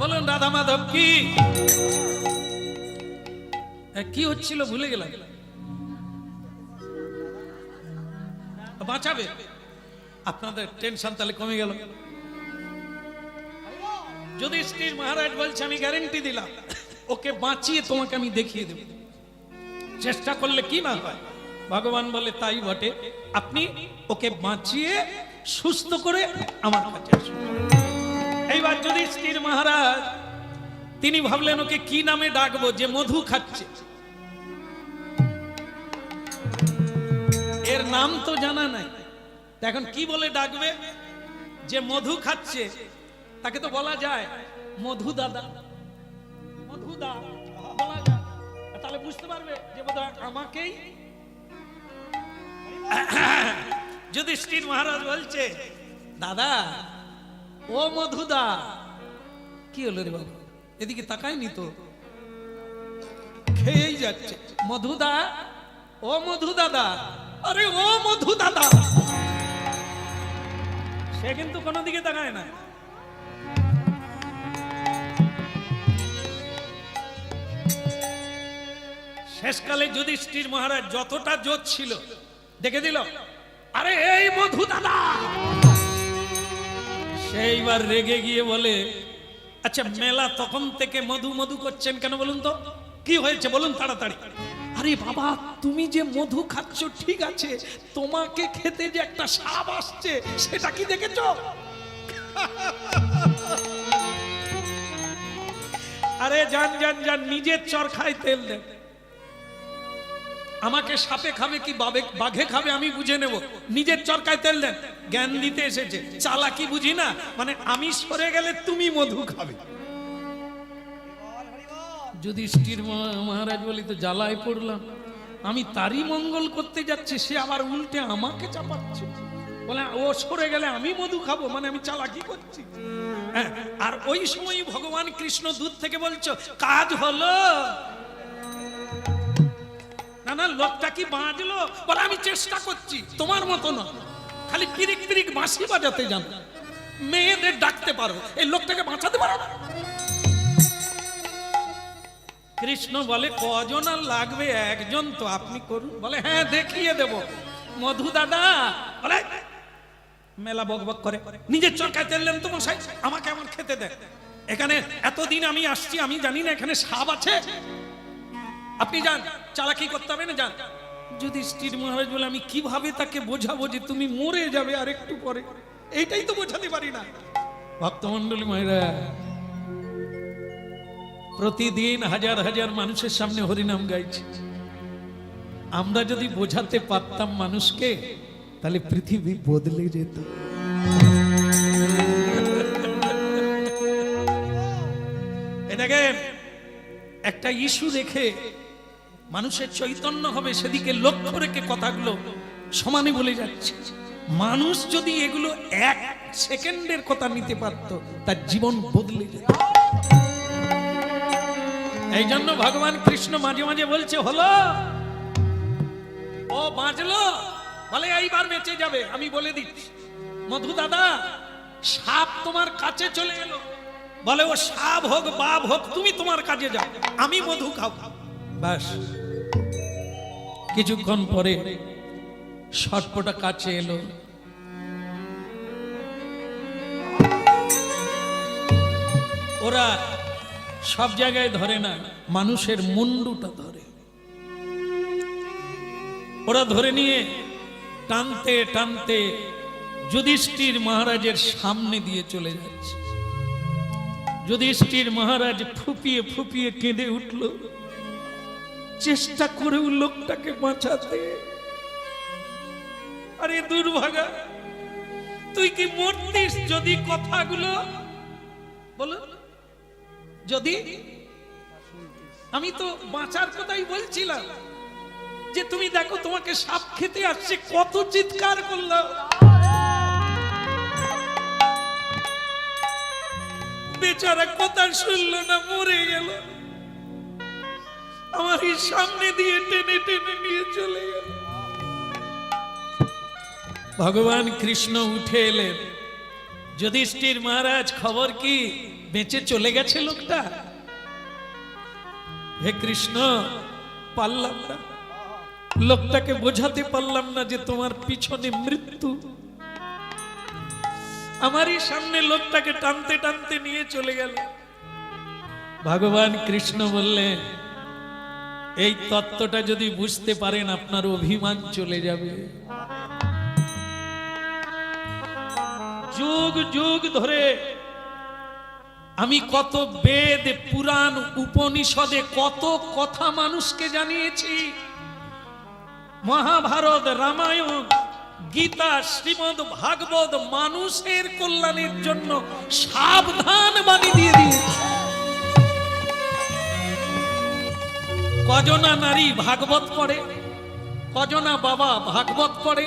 বলুন রাধা মাধব কি কি হচ্ছিল ভুলে গেলাম। বাঁচাবে আপনাদের টেনশন তাহলে কমে গেল। যুধিষ্ঠির মহারাজ বলছে আমি গ্যারেন্টি দিলাম ওকে বাঁচিয়ে তোমাকে আমি দেখিয়ে দেব, চেষ্টা করলে কি না হয়। ভগবান বলে তাই বটে, আপনি ওকে বাঁচিয়ে সুস্থ করে আমার কাছে আসুন। এইবার যুধিষ্ঠির মহারাজ তিনি ভাবলেন ওকে কি নামে ডাকবো, যে মধু খাচ্ছে এর নাম তো জানা নাই, এখন কি বলে ডাকবে? যে মধু খাচ্ছে তাকে তো বলা যায় মধু দাদা, মধু দা বলা যায়, তাহলে বুঝতে পারবে যে বোধহয় আমাকেই। যুধিষ্ঠির মহারাজ বলছে দাদা ও মধুদা। কি হলো রে বাবা, এদিকে তাকায়নি তো, খেয়েই যাচ্ছে। মধুদা ও মধু দাদা, আরে ও মধু দাদা, সে কিন্তু কোনো দিকে তাকায় না। শেষকালে যুধিষ্ঠির মহারাজ যতটা জোর ছিল দেখে দিল, আরে এই মধু দাদা। সেইবার রেগে গিয়ে বলে আচ্ছা মেলা তখন থেকে মধু মধু করছেন কেন বলুন তো, কি হয়েছে বলুন তাড়াতাড়ি। আরে বাবা তুমি যে মধু খাচ্ছ ঠিক আছে, তোমাকে খেতে যে একটা সাপ আসছে সেটা কি দেখেছ? আরে যান যান যান, নিজের চরখায় তেল দেন, আমাকে সাপে খাবে কি বাঘে খাবে আমি বুঝে নেব, নিজের চরকায় তেল দেন। জ্ঞান দিতে এসেছে, চালাকি বুঝি না, মানে আমি সরে গেলে তুমি মধু খাবে। যুধিষ্ঠির মহারাজ বলি তো জ্বালায় পড়লাম, আমি তারই মঙ্গল করতে যাচ্ছি, সে আবার উল্টে আমাকে চাপাচ্ছে, বলে ও সরে গেলে আমি মধু খাবো, মানে আমি চালাকি করছি। আর ওই সময় ভগবান কৃষ্ণ দূর থেকে বলছো কাজ হলো না, না লোকটা কি বাঁচলো? বলে আমি চেষ্টা করছি, তোমার মতো না, খালি পিরিক পিরিক বাঁশি বাজাতে জানো, মেয়েদের ডাকতে পারো, এই লোকটাকে বাঁচাতে পারো না। কৃষ্ণ বলে কজন আর লাগবে, একজন তো, আপনি করুন। বলে হ্যাঁ দেখিয়ে দেব। মধু দাদা বলে মেলা বকবক করে, নিজের চরকায় তেললেন তো মশাই, আমাকে আমার খেতে দেয়, এখানে এতদিন আমি আসছি, আমি জানি না এখানে সাপ আছে, আপনি যান, চালাকি করতে হবে না, যান। যুধিষ্ঠির মহারাজ বলে আমি কিভাবে তাকে বোঝাবো যে তুমি মরে যাবে আর একটু পরে, এইটাই তো বোঝাতে পারি না। ভক্তমন্ডলী মায়েরা, প্রতিদিন হাজার হাজার মানুষের সামনে হরিনাম গাইছে, আমরা যদি বোঝাতে পারতাম মানুষকে তাহলে পৃথিবী বদলে যেত। এটাকে একটা ইস্যু রেখে মানুষের চৈতন্য হবে সেদিকে লক্ষ্য রেখে কথাগুলো সমানে বলে যাচ্ছে। মানুষ যদি এগুলো এক সেকেন্ডের কথা নিতে পারত তার জীবন বদলে যেত। এই জন্য ভগবান কৃষ্ণ মাঝে মাঝে বলছে হলো ও বাঁচলো, বলে এইবার বেঁচে যাবে, আমি বলে দিচ্ছি। মধু দাদা সাপ তোমার কাছে চলে এলো, বলে ও সাপ হোক বাপ হোক তুমি তোমার কাজে যাও, আমি মধু খাও। বাস কিছুক্ষণ পরে সর্পটা কাছে এলো, ওরা সব জায়গায় ধরে না, মানুষের মুন্ডুটা ধরে, ওরা ধরে নিয়ে টানতে টানতে যুধিষ্ঠির মহারাজের সামনে দিয়ে চলে যাচ্ছে। যুধিষ্ঠির মহারাজ ফুপিয়ে ফুপিয়ে কেঁদে উঠল, চেষ্টা করেও লোকটাকে বাঁচাতে। আরে দুর্ভাগা, তুই কি মরতিস যদি কথাগুলো বলো, যদি আমি তো বাঁচার কথাই বলছিলাম, যে তুমি দেখো তোমাকে সাপ খেতে আসছে, কত চিৎকার করলাম, বেচারা কথা শুনলো না, মরে গেল, আমার সামনে দিয়ে টেনে টেনে নিয়ে চলে গেল। ভগবান কৃষ্ণ উঠে এলেন, যুধিষ্ঠির মহারাজ খবর কি? বেঁচে চলে গেছে লোকটা। হে কৃষ্ণ, পারলাম না, লোকটাকে বোঝাতে পারলাম না যে তোমার পিছনে মৃত্যু। আমারই সামনে লোকটাকে টানতে টানতে নিয়ে চলে গেল। ভগবান কৃষ্ণ বললেন, এই তত্ত্বটা যদি বুঝতে পারেন আপনার অভিমান চলে যাবে। যুগ যুগ ধরে আমি কত বেদ, পুরাণ, উপনিষদে কত কথা মানুষকে জানিয়েছি। মহাভারত, রামায়ণ, গীতা, শ্রীমদ্ ভাগবত মানুষের কল্যাণের জন্য সাবধান বাণী দিয়ে দিয়েছি। কজনা নারী ভাগবত পড়ে, কজনা বাবা ভাগবত পড়ে।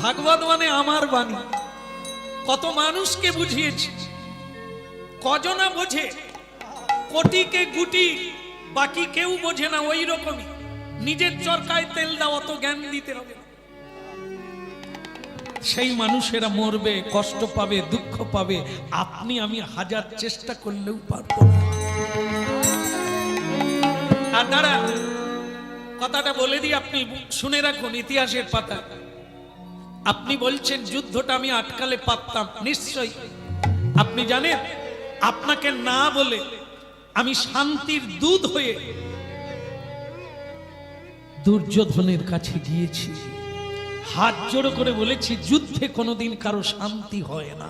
ভাগবত মানে আমার বাণী, কত মানুষকে বুঝিয়েছি। কজনা বোঝে, কোটিকে গুটি, বাকি কেউ বোঝে না। ওই রকমই নিজের চরকায় তেল দাও, অত জ্ঞান দিতে হবে। সেই মানুষেরা মরবে, কষ্ট পাবে, দুঃখ পাবে। আপনি আমি হাজার চেষ্টা করলেও পারবো না। আর দাঁড়া, কথাটা বলে দিই, আপনি শুনে রাখুন ইতিহাসের পাতা। আপনি বলছেন যুদ্ধটা আমি আটকালে পারতাম, নিশ্চয়ই। আপনি জানেন, আপনাকে না বলে আমি শান্তির দূত হয়ে দুর্যোধনের কাছে গিয়েছি, হাত জোড়ো করে বলেছি যুদ্ধে কোনোদিন কারো শান্তি হয় না।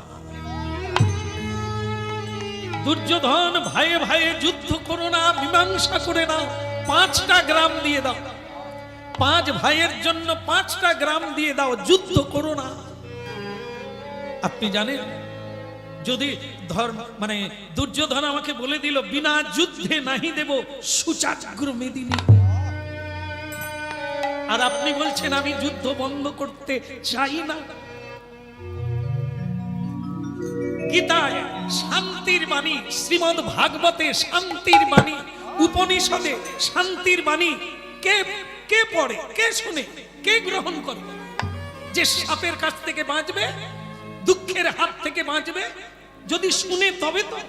দুর্যোধন, ভাইয়ে ভাইয়ে যুদ্ধ করো না, মীমাংসা করে নাও, 5টা গ্রাম দিয়ে দাও। 5 ভাইয়ের জন্য 5টা গ্রাম দিয়ে দাও, যুদ্ধ করো না। আপনি জানেন, যদি মানে দুর্যোধন আমাকে বলে দিল বিনা যুদ্ধে নাহি দেব সুচাগ্র মেদিনী, আর আপনি বলছেন আমি যুদ্ধ বন্ধ করতে চাই না। গীতায় শান্তির বাণী, শ্রীমদ্ ভাগবতে শান্তির বাণী, উপনিষদে শান্তির বাণী কে কে পড়ে, কে শুনে, কে গ্রহণ করে? যে সাপের কাছ থেকে বাঁচবে, দুঃখের হাত থেকে বাঁচবে, যদি শুনে তবে তো,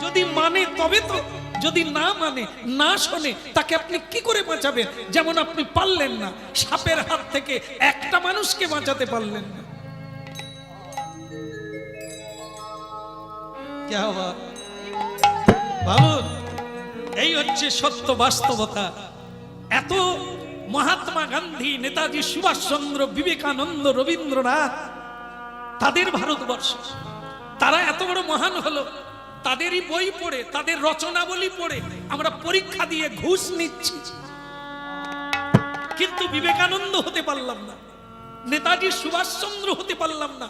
যদি মানে তবে তো, যদি না মানে, না শোনে, তাকে আপনি কি করে বাঁচাবেন? যেমন আপনি পারলেন না, সাপের হাত থেকে একটা মানুষকে বাঁচাতে পারলেন না। ভাবুন, এই হচ্ছে সত্য বাস্তবতা। এত মহাত্মা গান্ধী, নেতাজি সুভাষচন্দ্র, বিবেকানন্দ, রবীন্দ্রনাথ, তাদের ভারতবর্ষ, তারা এত বড় মহান হলো, তাদেরই বই পড়ে, তাদের রচনাবলী পড়ে আমরা পরীক্ষা দিয়ে ঘুষ নিচ্ছি। কিন্তু বিবেকানন্দ হতে পারলাম না, নেতাজি সুভাষচন্দ্র হতে পারলাম না।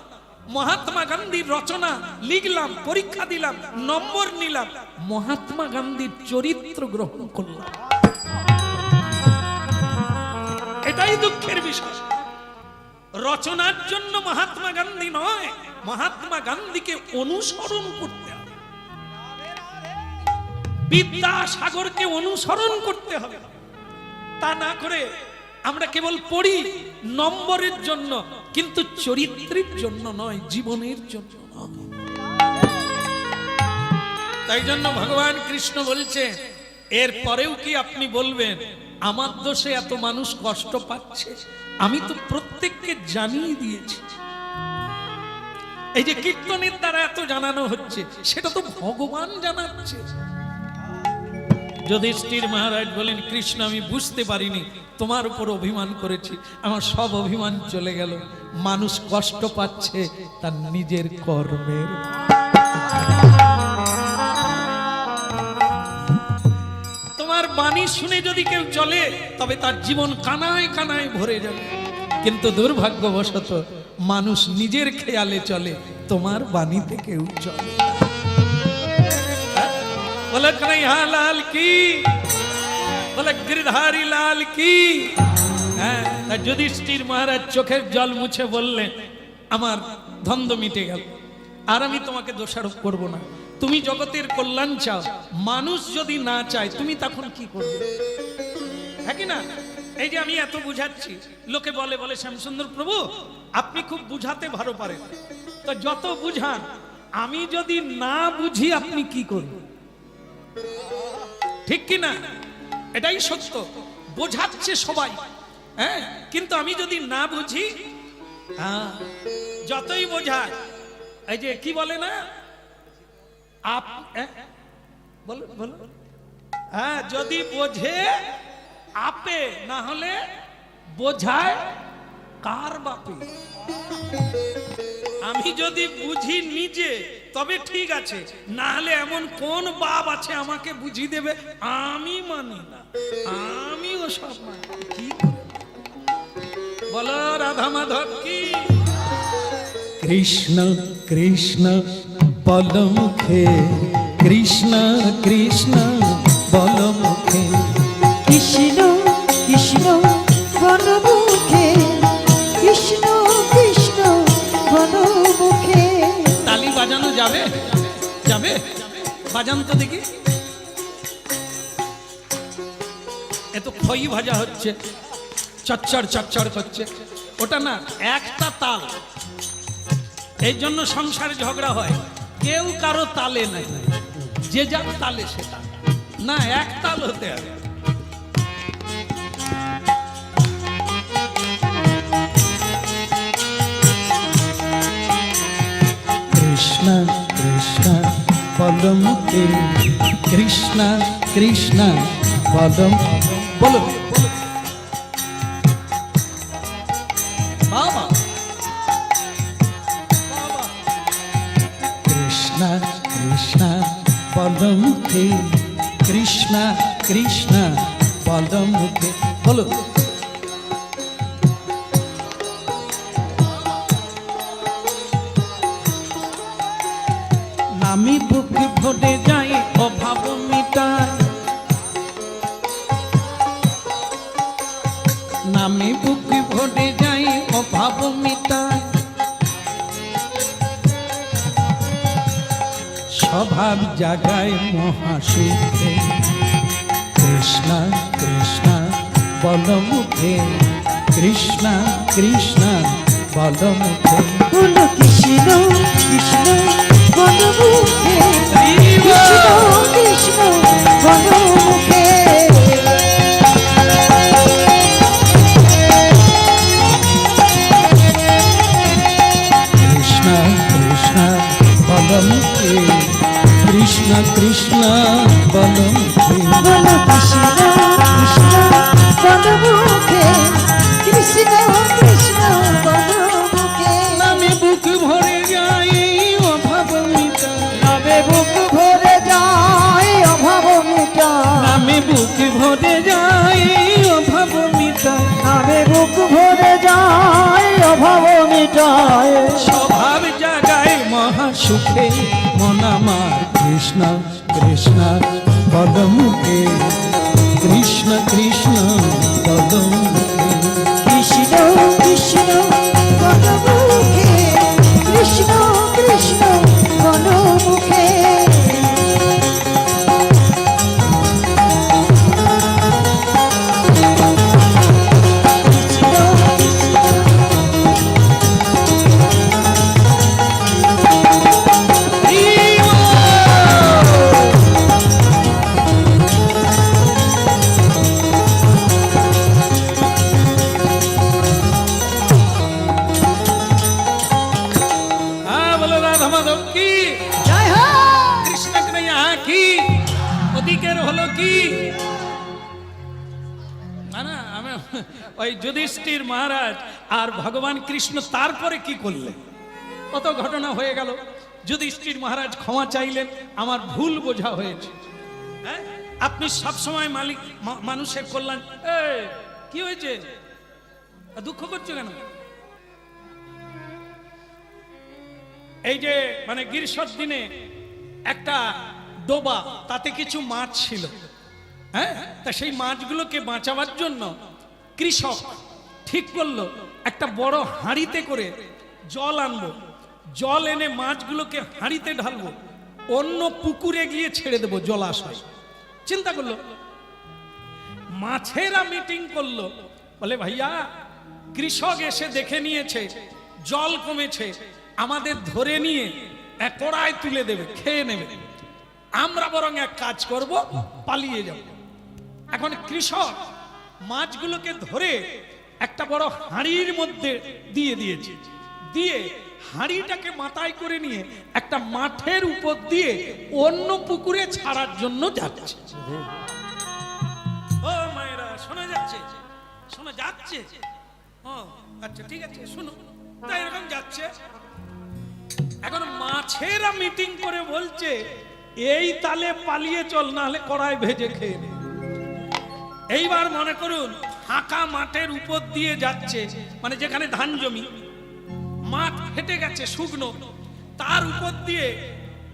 মহাত্মা গান্ধীর রচনা লিখলাম, পরীক্ষা দিলাম, নম্বর নিলাম, মহাত্মা গান্ধীর চরিত্র গ্রহণ করলাম। এটাই দুঃখের বিষয়। রচনার জন্য মহাত্মা গান্ধী নয়, মহাত্মা গান্ধীকে অনুসরণ করতে হবে, বিদ্যাসাগরকে অনুসরণ করতে হবে। তা না করে আমরা কেবল পড়ি নম্বরের জন্য, কিন্তু চরিত্রের জন্য নয়, জীবনের জন্য নয়। তাই জন্য ভগবান কৃষ্ণ বলছে, এর পরেও কি আপনি বলবেন আমার দোষে এত মানুষ কষ্ট পাচ্ছে? আমি তো প্রত্যেককে জানিয়ে দিয়েছি। এই যে কীর্তনের দ্বারা এত জানানো হচ্ছে, সেটা তো ভগবান জানাচ্ছে। যুধিষ্ঠির মহারাজ বলেন, কৃষ্ণ আমি বুঝতে পারিনি, তোমার উপর অভিমান করেছি, আমার সব অভিমান চলে গেল। মানুষ কষ্ট পাচ্ছে তার নিজের কর্মের। তোমার বাণী শুনে যদি কেউ চলে, তবে তার জীবন কানায় কানায় ভরে যাবে। কিন্তু দুর্ভাগ্যবশত মানুষ নিজের খেয়ালে চলে, তোমার বাণীতে কেউ চলে। বলে কন্হৈয়া লাল কি, বলে গিরধারী লাল কি। হ্যাঁ, যুধিষ্ঠির মহারাজ চোখের জল মুছে বললেন, আমার দ্বন্দ্ব মিটে গেল, আর আমি তোমাকে দোষারোপ করব না। তুমি জগতের কল্যাণ চাও, মানুষ যদি না চায় তুমি তখন কি করবে? হ্যাঁ কি না? এই যে আমি এত বুঝাচ্ছি, লোকে বলে বলে শ্যামসুন্দর প্রভু আপনি খুব বুঝাতে ভালো পারেন, তো যত বুঝান আমি যদি না বুঝি আপনি কি করবেন? ঠিক কি না? এটাই সত্য। বোঝাচ্ছে সবাই, হ্যাঁ, কিন্তু আমি যদি না বুঝি, হ্যাঁ, যতই বোঝায়, এই যে কি বলে না, বলো বলো, হ্যাঁ, যদি বোঝে আপে, না হলে বোঝায় কার বাপে। আমি যদি বুঝি নিজে তবে ঠিক আছে, না হলে এমন কোন বাপ আছে আমাকে বুঝিয়ে দেবে? আমি মানি না, আমিও সব মানি। কি বলো রাধা মাধব কি? কৃষ্ণ কৃষ্ণ বল মুখে, কৃষ্ণ কৃষ্ণ বল মুখে, কৃষ্ণ কৃষ্ণ বল মুখে, কৃষ্ণ কৃষ্ণ বল মুখে। তালি বাজানো যাবে? যাবে? বাজান তো দেখি। এত খই ভাজা হচ্ছে, চচ্চড় চচ্চড় করছে, ওটা না একটা তাল। এই জন্য সংসারে ঝগড়া হয়, কেউ কারো তালে নাই, যে যার তালে সেটা না, এক তাল হতে হবে। কৃষ্ণ কৃষ্ণ বল মুখে, কৃষ্ণ কৃষ্ণ বল, বলো বাবা বাবা, কৃষ্ণ কৃষ্ণ বল মুখে, কৃষ্ণ কৃষ্ণ বল মুখে, বলো আমি বুক ভরে যাই অভাব মিটাই, নামি বুক ভরে যাই অভাব মিটাই, স্বভাব জাগায় মহাসুখে, কৃষ্ণ কৃষ্ণ বল মুখে, কৃষ্ণ কৃষ্ণ বল মুখে, বলো কৃষ্ণ কৃষ্ণ বল মুখে, কৃষ্ণ কৃষ্ণ বল মুখে। কৃষ্ণ কৃষ্ণ বল মুখে, কৃষ্ণ কৃষ্ণ বল মুখে, বলো কৃষ্ণ কৃষ্ণ বল মুখে, কৃষ্ণ কৃষ্ণ বল মুখে। নামি বুক ভরে যাই অভাব মিটাই, নামে বুক ভরে যায় অভাব মিটায়, নামি বুক ভরে যাই অভাব মিটাই, নামে বুক ভরে যায় অভাব মিটায়। স্বভাব জাগায় মহাসুখে, মন আমার কৃষ্ণ কৃষ্ণ বল মুখে, কৃষ্ণ কৃষ্ণ বল মুখে, কৃষ্ণ কৃষ্ণ বল মুখে, কৃষ্ণ কৃষ্ণ বল মুখে। হ্যাঁ বলো রাধা মাধব কি? জয় হো। কৃষ্ণ কৃষ্ণ কি? ওদিকের হলো কি? না না, আমি ওই যুধিষ্ঠির মহারাজ আর ভগবান কৃষ্ণ তারপরে কি করলেন, কত ঘটনা হয়ে গেল। যুধিষ্ঠির মহারাজ ক্ষমা চাইলেন, আমার ভুল বোঝা হয়েছে। হ্যাঁ, আপনি সবসময় মালিক মানুষের কল্যাণ। কি হয়েছে, দুঃখ করছো কেন? এই যে মানে গ্রীষ্মের দিনে একটা ডোবা, তাতে কিছু মাছ ছিল, হ্যাঁ, তা সেই মাছগুলোকে বাঁচাবার জন্য কৃষক ঠিক করলো একটা বড় হাঁড়িতে করে জল আনবো, জল এনে মাছগুলোকে হাঁড়িতে ঢালবো, অন্য পুকুরে গিয়ে ছেড়ে দেবো জলাশয়। চিন্তা করলো, মাছেরা মিটিং করলো, বলে ভাইয়া কৃষক এসে দেখে নিয়েছে জল কমেছে, আমাদের ধরে নিয়ে কড়াই তুলে দেবে, খেয়ে নেবে। আমরা বরং এক কাজ করব, পালিয়ে যাব। এখন কৃষক মাছগুলোকে ধরে একটা বড় হাঁড়ির মধ্যে দিয়ে দিয়েছে, দিয়ে হাঁড়িটাকে মাথায় করে নিয়ে একটা মাঠের উপর দিয়ে অন্য পুকুরে ছাড়ার জন্য যাচ্ছে। ও মায়েরা, শোনা যাচ্ছে? শোনা যাচ্ছে? ও আচ্ছা, ঠিক আছে, শুনো। তাই এরকম যাচ্ছে। এখন মাছেরা মিটিং করে বলছে, এই তালে পালিয়ে চল, না হলে কড়াই ভেজে খেয়ে নে। এইবার মনে করুন ফাঁকা মাঠের উপর দিয়ে যাচ্ছে, মানে যেখানে ধান জমি, মাঠ ফেটে গেছে শুকনো, তার উপর দিয়ে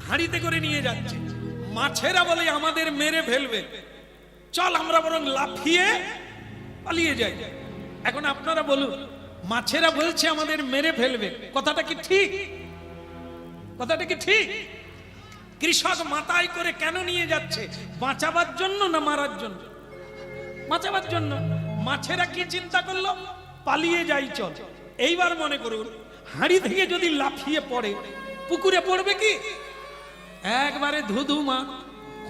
হাঁড়িতে করে নিয়ে যাচ্ছে। মাছেরা বলে আমাদের মেরে ফেলবে, চল আমরা বরং লাফিয়ে পালিয়ে যাই। এখন আপনারা বলুন, মাছেরা বলছে আমাদের মেরে ফেলবে, কথাটা কি ঠিক? কথাটা কি ঠিক? কৃষক মাথায় করে কেন নিয়ে যাচ্ছে? বাঁচাবার জন্য না মারার জন্য? বাঁচাবার জন্য। মাছেরা কি চিন্তা করলো? পালিয়ে যাই চল। এইবার মনে করুন হাঁড়ি থেকে যদি লাফিয়ে পড়ে, পুকুরে পড়বে কি? একবারে ধুধুমা,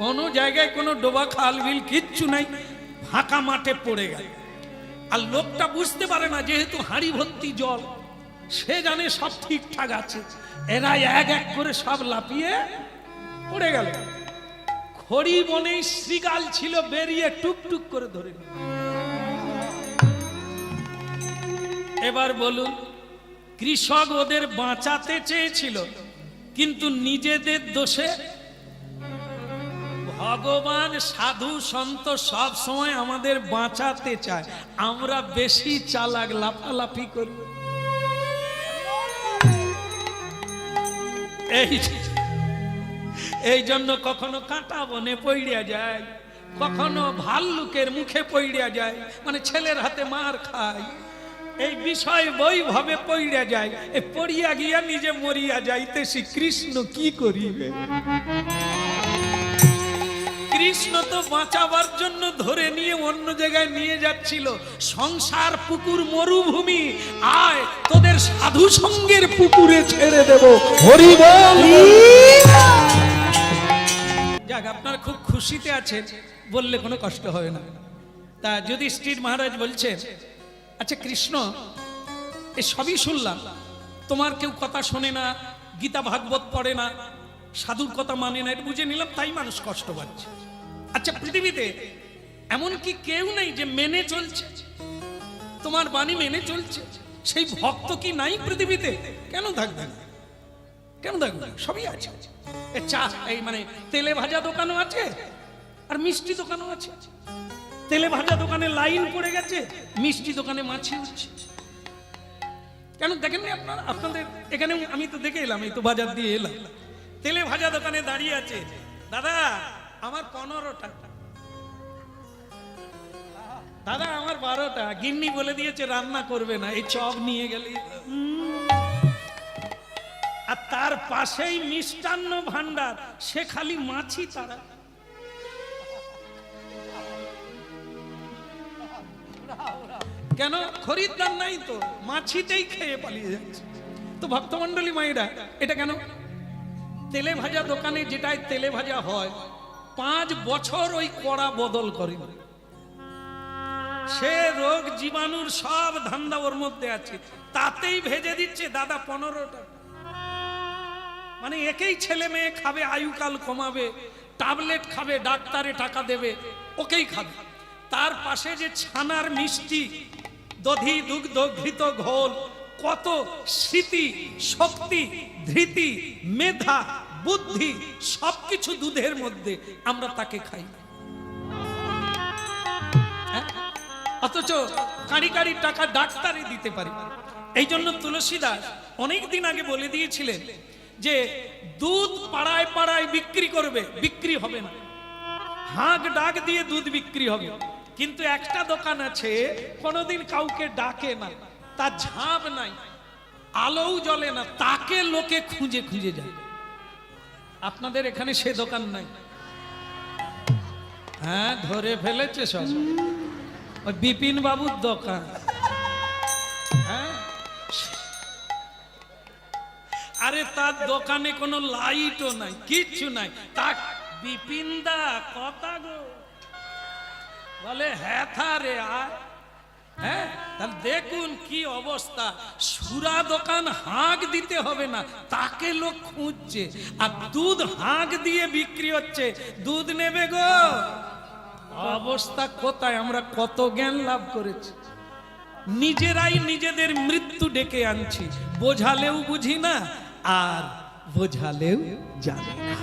কোনো জায়গায় কোনো ডোবা খাল বিল কিচ্ছু নাই, ফাঁকা মাঠে পড়ে গেল। আর লোকটা বুঝতে পারে না, যেহেতু হাঁড়ি ভর্তি জল, সে জানে সব ঠিকঠাক আছে। এরা এক এক করে সব লাফিয়ে পড়ে গেল। খড়ি বনে শ্রীগাল ছিল, বেরিয়ে টুকটুক করে ধরে নিল। এবার বলুন, কৃষক ওদের বাঁচাতে চেয়েছিল, কিন্তু নিজেদের দোষে। ভগবান, সাধু সন্ত সব সময় আমাদের বাঁচাতে চায়, আমরা বেশি চালাক, লাফালাফি করি। এই জন্য কখনো কাঁটা বনে পড়িয়া যায়, কখনো ভাল্লুকের মুখে পড়িয়া যায়, মানে ছেলের হাতে মার খায়। এই বিষয় বৈভাবে পড়িয়া যায়, পড়িয়া গিয়া নিজে মরিয়া যাইতেছি। কৃষ্ণ কি করিবে? কৃষ্ণ তো বাঁচাবার জন্য ধরে নিয়ে অন্য জায়গায় নিয়ে যাচ্ছিল। সংসার পুকুর মরুভূমি, আয় তোদের সাধু সঙ্গের পুকুরে ছেড়ে দেব। হরি বল। যাক, আপনারা খুব খুশিতে আছেন বললে কোনো কষ্ট হবে না। তা যুধিষ্ঠির মহারাজ বলছেন, আচ্ছা কৃষ্ণ, এ সবই শুনলাম, তোমার কেউ কথা শোনে না, গীতা ভাগবত পড়ে না, সাধুর কথা মানে না, এটা বুঝে নিলাম, তাই মানুষ কষ্ট পাচ্ছে। আচ্ছা, পৃথিবীতে এমন কি কেউ নেই যে মেনে চলছে, তোমার বাণী মেনে চলছে? সেই ভক্ত কি নাই পৃথিবীতে? কেন থাকবে না? কেন থাকবে না? সবই আছে। চা, এই মানে তেলে ভাজা দোকানও আছে, আর মিষ্টি দোকানও আছে। তেলে ভাজা দোকানে লাইন পড়ে গেছে, মিষ্টি দোকানে মাছি উঠছে। কেন দেখেননি আপনারা? আপনাদের এখানে আমি তো দেখে এলাম, এই তো বাজার দিয়ে এলাম, তেলে ভাজা দোকানে দাঁড়িয়ে আছে, দাদা আমার 15টা, দাদা আমার 12টা। গিন্নি বলে দিয়েছে রান্না করবে না, এই চপ নিয়ে গেলে। আর তার পাশেই মিষ্টান্ন ভান্ডার, সে খালি মাছি তারা। কেন? খরিদ্দার নাই তো, মাছিতেই খেয়ে পালিয়ে যাচ্ছে। তো ভক্তমন্ডলী মায়েরা, এটা কেন? তেলে ভাজা দোকানে যেটাই তেলে ভাজা হয়, 5 বছর ওই কড়া বদল করে। সে রোগ জীবাণুর সব ধান্দা ওর মধ্যে আছে, তাতেই ভেজে দিচ্ছে দাদা 15টা। মানে একেই ছেলে মেয়ে খাবে, আয়ুকাল কমাবে, ট্যাবলেট খাবে, ডাক্তারে টাকা দেবে, ওকেই খাবে। তার পাশে যে ছানার মিষ্টি, দধি দুগ্ধ ঘৃত ঘোল, কত স্মৃতি শক্তি ধৃতি মেধা বুদ্ধি সবকিছু দুধের মধ্যে, আমরা তাকে খাই। অথচ কাঁড়ি কাঁড়ি টাকা ডাক্তারে দিতে পারি। এই জন্য তুলসীদাস অনেক দিন আগে বলে দিয়েছিলেন যে দুধ পাড়ায় পাড়ায় বিক্রি করবে, বিক্রি হবে না। হাঁক ডাক দিয়ে দুধ বিক্রি হবে, কিন্তু একটা দোকান আছে কোনোদিন কাউকে ডাকে না, তার ঝাঁপ নাই, আলোও জ্বলে না, তাকে লোকে খুঁজে খুঁজে যায়। আপনাদের এখানে সে দোকান নাই? হ্যাঁ, ধরে ফেলেছে সব, ওই বিপিন বাবুর দোকান। হ্যাঁ, আরে তার দোকানে কোনো লাইটও নাই, কিচ্ছু নাই। তা বিপিনদা কথা গো, বলে হ্যাঁ থারে আয়। হ্যাঁ, তাহলে দেখুন কি অবস্থা। সুরা দোকান হাঁক দিতে হবে না, তাকে লোক খুঁজছে। আর দুধ হাঁক দিয়ে বিক্রি হচ্ছে, দুধ নেবে গো। অবস্থা কোথায়! আমরা কত জ্ঞান লাভ করেছি, নিজেরাই নিজেদের মৃত্যু ডেকে আনছি। বোঝালেও বুঝি না, আর বোঝালেও জানি না।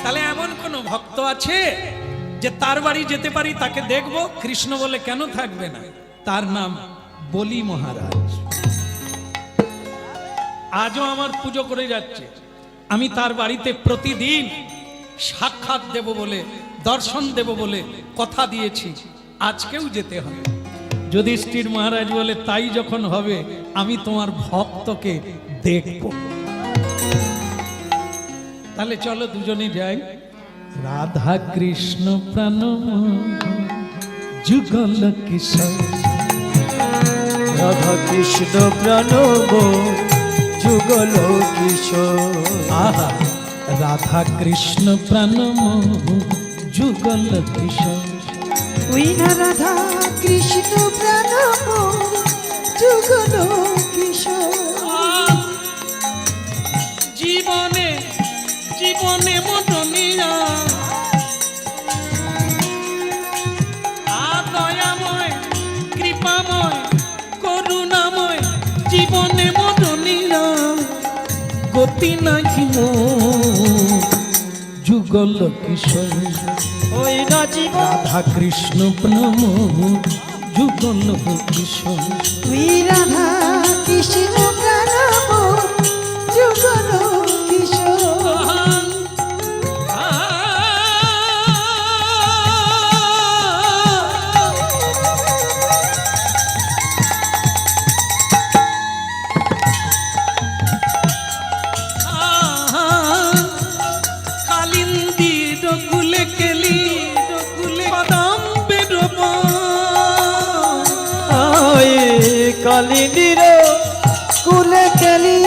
তাহলে এমন কোন ভক্ত আছে যে তার বাড়ি যেতে পারি, তাকে দেখবো? কৃষ্ণ বলে কেন থাকবে না? তার নাম বলি মহারাজ। আজও আমার পুজো করে যাচ্ছে। আমি তার বাড়িতে প্রতিদিন সাক্ষাৎ দেব বলে, দর্শন দেব বলে কথা দিয়েছি। আজকেও যেতে হবে। যুধিষ্ঠির মহারাজ বলে তাই যখন হবে, আমি তোমার ভক্তকে দেখব। তাহলে চলো দুজনে যাই। রাধা কৃষ্ণ প্রাণ যুগল কিশোর, রাধা কৃষ্ণ প্রণব যুগল কিশোর। আহা রাধা কৃষ্ণ প্রাণ যুগল কিশোর। ওই না রাধা কৃষ্ণ প্রণব যুগল কিশোর। জীবনে জীবনে মদনিয়া দয়াময় কৃপাময় করুণাময়, জীবনে মদনিয়া গতি নাহি যুগল কিশোর। ওই না জীবন রাধা কৃষ্ণ প্রেম যুগল কিশোর। ওই রাধা কৃষ্ণ প্রণব যুগল কিশোর। কালিনীর কুলে কেলি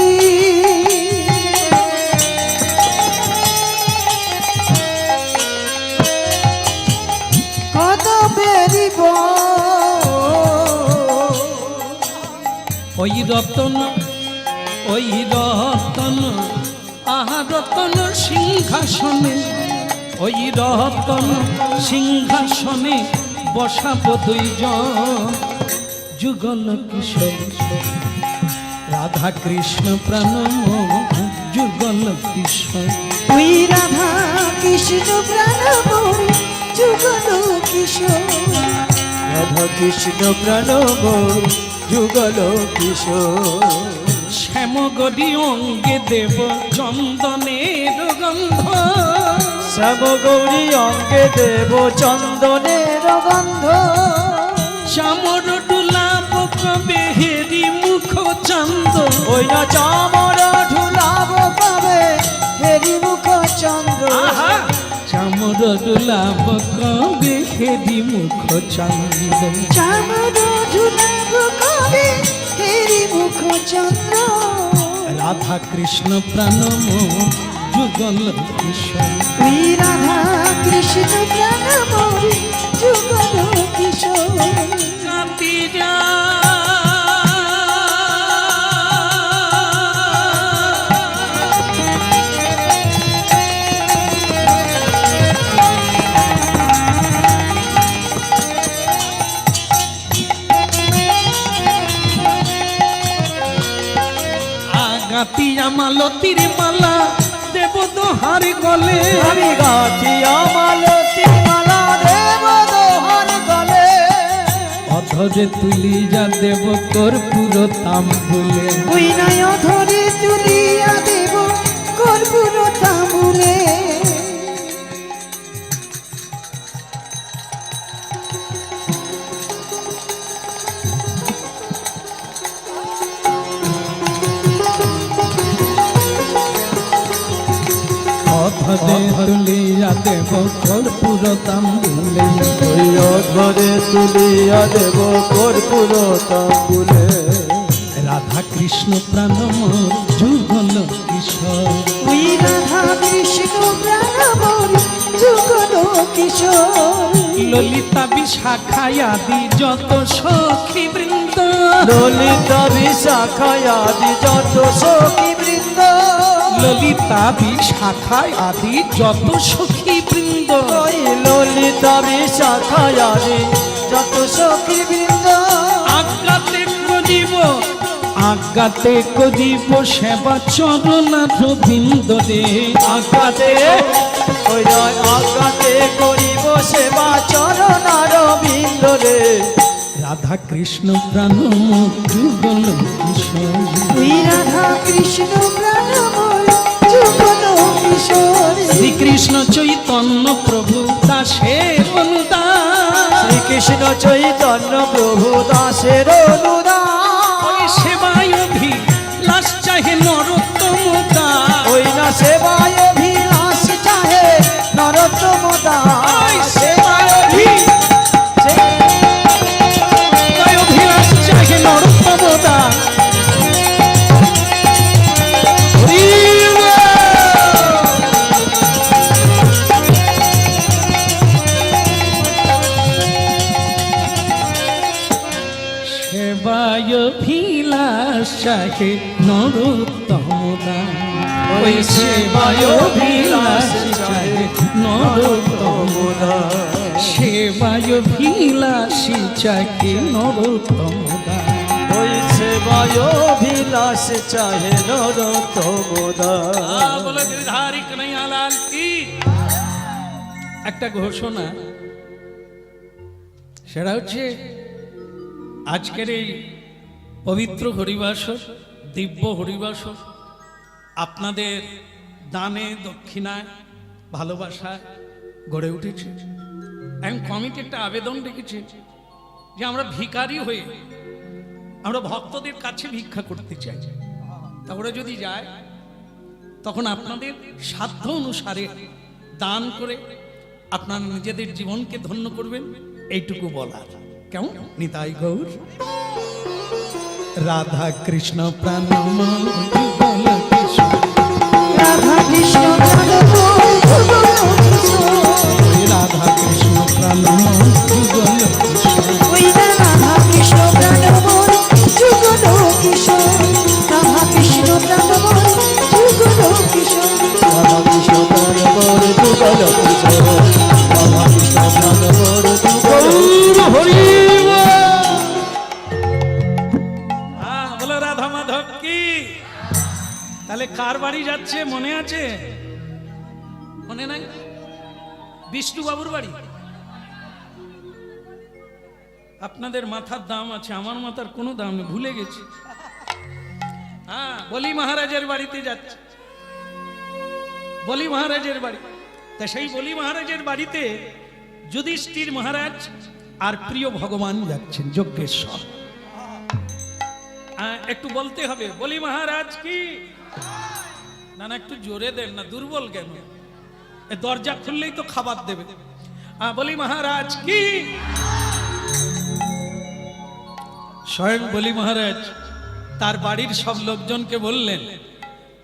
কত বেরিব। ওই রতন ওই রতন আহা রতন সিংহাসনে, ওই রতন সিংহাসনে বসাবো দুইজন যুগল কিশোর। রাধা কৃষ্ণ প্রাণ যুগল কিশোর। ওই রাধা কৃষ্ণ প্রণব যুগল কিশোর। রাধা কৃষ্ণ প্রণব যুগল কিশোর। শ্যামগরি অঙ্গে দেব চন্দনের গন্ধ, শ্যামগৌরী অঙ্গে দেব চন্দনের গন্ধ। চামর ডুলাব কবে হেরি মুখ চন্দ, ওই না চামর ঢুলাব কবে হেরি মুখ চন্দ্র। চামর ডুলাব কবে হেরি মুখ চন্দ। চামর ঢুলাব কবে হেরি মুখ চন্দ্র। রাধা কৃষ্ণ প্রাণ যুগল কিশোর। ওই রাধা কৃষ্ণ প্রণব যুগল কিশোর। কাঁদি যা আগাতি আমালতির মালা দেব দোহার গলে, আমি গাছি আমালতি মালা দেব দোহার গলে। অধরে তুলি যা দেব কর্পূর তাম্বুলে, ওই নাই অধরে তুলিয়া দেব কর্পূর তাম্বুলে। অধরে তুলিয়া দেব কর্পূর তাম্বুলে, ওই অধরে তুলিয়া দেব কর্পূর তাম্বুলে। রাধা কৃষ্ণ প্রাণমোর যুগল কিশোর ওই রাধা কৃষ্ণ প্রাণমোর যুগল কিশোর ললিতা বিশাখায় আদি যত সখী বৃন্দ ললিতা বিশাখায় আদি যত সখী বৃন্দ ললিতা বিশাখায় আদি যত সখী বৃন্দ ওই ললিতা বিশাখায় আদি যত সখী বৃন্দ আজ্ঞাতে করিব সেবা চরণার বৃন্দ রে আজ্ঞাতে ওই আজ্ঞাতে করিব সেবা চরণার বৃন্দ রে রাধা কৃষ্ণ প্রাণমোর যুগল কিশোর ওই রাধা কৃষ্ণ প্রাণমোর যুগল কিশোর শ্রীকৃষ্ণ চৈতন্য প্রভু দাসের অনুদান শ্রীকৃষ্ণ চৈতন্য প্রভু দাসের অনুদান ওই সেবায় অভিলাষ চাহে নরোত্তম দাস ওই না সেবায় অভিলাষ চাহে নরোত্তম দাস সেবায় অভিলাষ চাহে নরোত্তম দাস সেবায় অভিলাষ চাহে নরোত্তম দাস ওই সেবায় অভিলাষ চাহে নরোত্তম দাস সেবায় অভিলাষী চাহে নরোত্তম দাস ওই সেবায় অভিলাষ চাহে নরোত্তম দাস বলে गिरधारी कन्हैया लाल की একটা ঘোষণা, সেটা হচ্ছে আজকের এই পবিত্র হরিবাসর, দিব্য হরিবাসর আপনাদের দানে দক্ষিণায় ভালোবাসায় গড়ে উঠেছে। এবং কমিটি একটা আবেদন রেখেছে যে আমরা ভিখারি হয়ে আমরা ভক্তদের কাছে ভিক্ষা করতে চাই। তারপরে যদি যায় তখন আপনাদের সাধ্য অনুসারে দান করে আপনার নিজেদের জীবনকে ধন্য করবেন, এইটুকু বলার। কেমন? নিতাই গৌর রাধা কৃষ্ণ প্রাণমোর যুগল কিশোর রাধা কৃষ্ণ প্রাণমোর যুগল কিশোর রাধা কৃষ্ণ প্রাণমোর যুগল কিশোর ওই রাধা কৃষ্ণ প্রাণমোর যুগল কিশোর রাধা কৃষ্ণ প্রাণমোর যুগল কিশোর রাধা কৃষ্ণ প্রাণমোর যুগল কিশোর রাধা কৃষ্ণ প্রাণমোর যুগল বলো রাধা মাধব কি। তাহলে কার বাড়ি যাচ্ছে মনে আছে? মনে নাই? বিষ্ণু বাবুর বাড়ি। আপনাদের মাথার দাম আছে, আমার মাথার কোনো দাম নেই, ভুলে গেছি। হ্যাঁ, বলি মহারাজের বাড়িতে যাচ্ছে, বলি মহারাজের বাড়ি। তা সেই বলি মহারাজের বাড়িতে যুধিষ্ঠির মহারাজ আর প্রিয় ভগবান যাচ্ছেন, যজ্ঞেশ্বর। একটু বলতে হবে বলি মহারাজ কি। না না, একটু জোরে দেন না, দুর্বল কেন? দরজা খুললেই তো খাবার দেবে। বলি মহারাজ কি। স্বয়ং বলি মহারাজ তার বাড়ির সব লোকজনকে বললেন,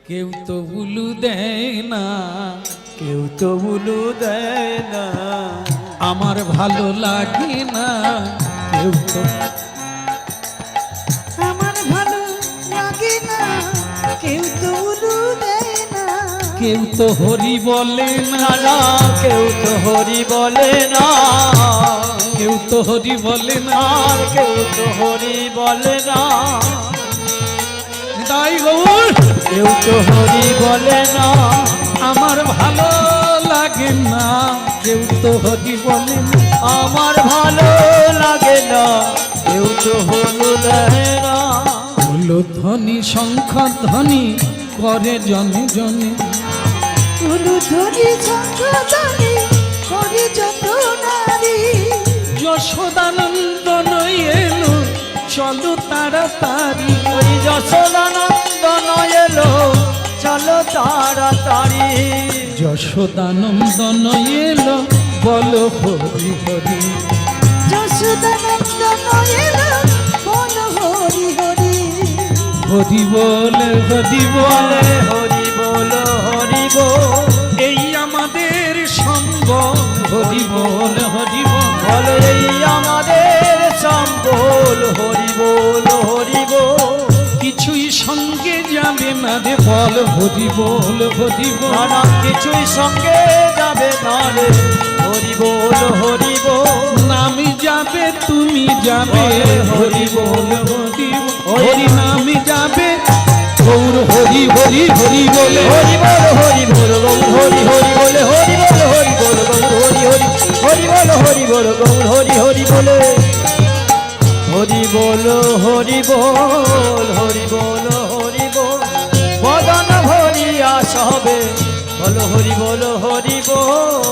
কেউ তো উলু দেয় না, কেউ তো উলু দেয় না, আমার ভালো লাগে না, কেউ তো আমার ভালো লাগে না, কেউ তো উলু দেয় না, কেউ তো হরি বলে না, না কেউ তো হরি বলে না, কেউ তো হরি বলে না, আর কেউ তো হরি বলে না, তাই গৌর কেউ তো হরি বলে না, আমার ভালো লাগে না, কেউ তো হরি বলে না, আমার ভালো লাগে না, কেউ তো হলু দেয় না, হলো ধ্বনি শঙ্খ ধ্বনি করে জনে জনে, উলু ধ্বনি শঙ্খ ধ্বনি করে যত নারী, যশোদানন্দন এলো চলো তাড়াতাড়ি, ওই যশোদানন্দন এলো চলো তাড়াতাড়ি, যশোদানন্দন এলো বলো হরি হরি, যশোদানন্দন এলো বলো হরি হরি, হরি বল হরি বল বলে হরি বল হরি বল এই আমাদের সম্বল হরি বল হরি বল বলে এই আমাদের সম্বল হরি বল হরি বল কিছুই সঙ্গে যাবে না রে বল হরি বল হরি বল নানা কিছুই সঙ্গে যাবে না রে হরি বল হরি বল নামি যাবে তুমি যাবে হরি বল হরি বল হরি নামি যাবে গৌর হরি হরি হরি বলে হরি বল হরি বল গৌর হরি হরি বলে হরি বল হরি বল গৌর হরি হরি হরি বল হরি বল গৌর হরি হরি বলে হরি বল হরি বল হরি বল হরি বল বদন ভরিয়া সবে বল হরি বল হরি বল